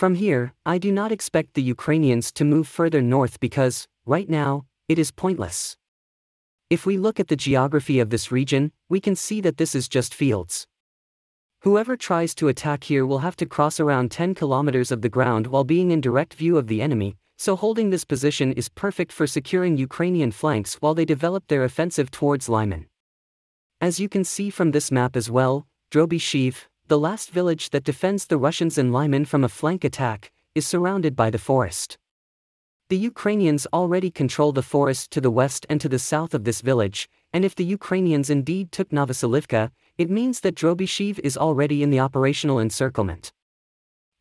From here, I do not expect the Ukrainians to move further north because, right now, it is pointless. If we look at the geography of this region, we can see that this is just fields. Whoever tries to attack here will have to cross around 10 kilometers of the ground while being in direct view of the enemy, so holding this position is perfect for securing Ukrainian flanks while they develop their offensive towards Lyman. As you can see from this map as well, Drobyshev, the last village that defends the Russians in Lyman from a flank attack, is surrounded by the forest. The Ukrainians already control the forest to the west and to the south of this village, and if the Ukrainians indeed took Novoselivka, it means that Drobyshev is already in the operational encirclement.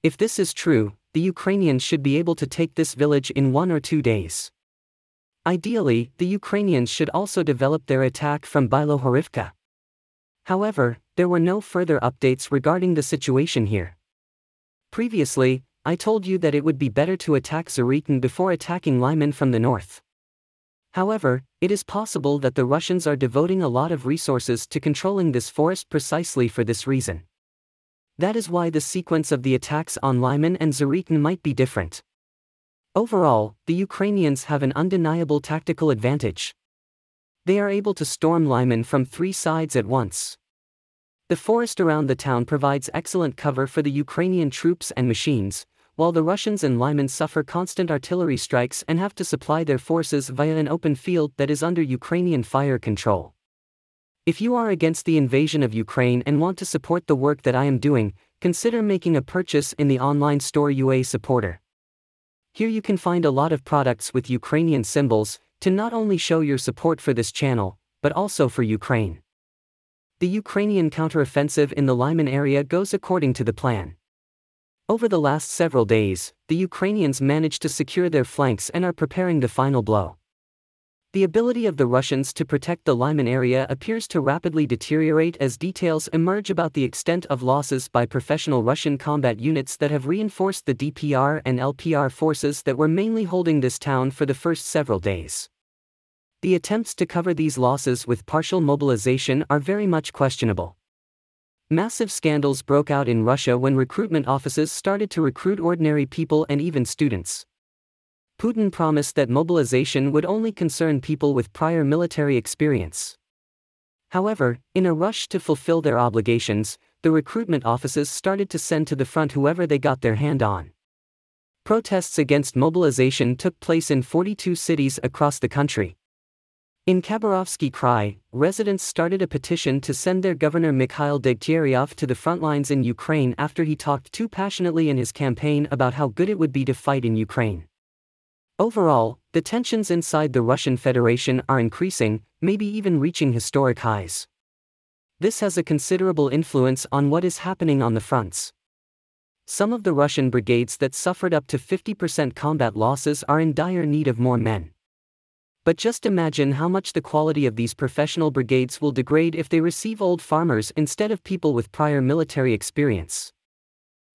If this is true, the Ukrainians should be able to take this village in 1 or 2 days. Ideally, the Ukrainians should also develop their attack from Bilohorivka. However, there were no further updates regarding the situation here. Previously, I told you that it would be better to attack Zarikin before attacking Lyman from the north. However, it is possible that the Russians are devoting a lot of resources to controlling this forest precisely for this reason. That is why the sequence of the attacks on Lyman and Zarikin might be different. Overall, the Ukrainians have an undeniable tactical advantage. They are able to storm Lyman from 3 sides at once. The forest around the town provides excellent cover for the Ukrainian troops and machines, while the Russians in Lyman suffer constant artillery strikes and have to supply their forces via an open field that is under Ukrainian fire control. If you are against the invasion of Ukraine and want to support the work that I am doing, consider making a purchase in the online store UA Supporter. Here you can find a lot of products with Ukrainian symbols, to not only show your support for this channel, but also for Ukraine. The Ukrainian counteroffensive in the Lyman area goes according to the plan. Over the last several days, the Ukrainians managed to secure their flanks and are preparing the final blow. The ability of the Russians to protect the Lyman area appears to rapidly deteriorate as details emerge about the extent of losses by professional Russian combat units that have reinforced the DPR and LPR forces that were mainly holding this town for the first several days. The attempts to cover these losses with partial mobilization are very much questionable. Massive scandals broke out in Russia when recruitment offices started to recruit ordinary people and even students. Putin promised that mobilization would only concern people with prior military experience. However, in a rush to fulfill their obligations, the recruitment offices started to send to the front whoever they got their hand on. Protests against mobilization took place in 42 cities across the country. In Khaborovskyi Krai, residents started a petition to send their Governor Mikhail Degtyaryov to the frontlines in Ukraine after he talked too passionately in his campaign about how good it would be to fight in Ukraine. Overall, the tensions inside the Russian Federation are increasing, maybe even reaching historic highs. This has a considerable influence on what is happening on the fronts. Some of the Russian brigades that suffered up to 50% combat losses are in dire need of more men. But just imagine how much the quality of these professional brigades will degrade if they receive old farmers instead of people with prior military experience.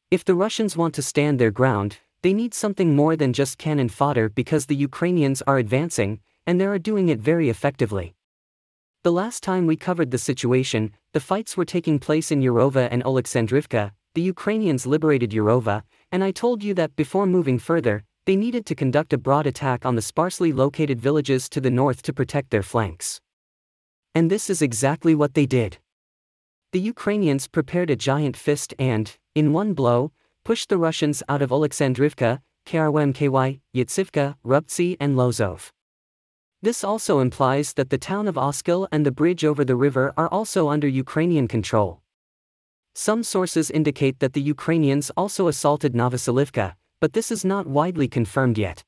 If the Russians want to stand their ground, they need something more than just cannon fodder because the Ukrainians are advancing, and they are doing it very effectively. The last time we covered the situation, the fights were taking place in Urova and Oleksandrivka. The Ukrainians liberated Urova, and I told you that before moving further, they needed to conduct a broad attack on the sparsely located villages to the north to protect their flanks. And this is exactly what they did. The Ukrainians prepared a giant fist and, in one blow, pushed the Russians out of Oleksandrivka, Khaborovskyi, Yitsivka, Rubtsy and Lozov. This also implies that the town of Oskil and the bridge over the river are also under Ukrainian control. Some sources indicate that the Ukrainians also assaulted Novoselivka, but this is not widely confirmed yet.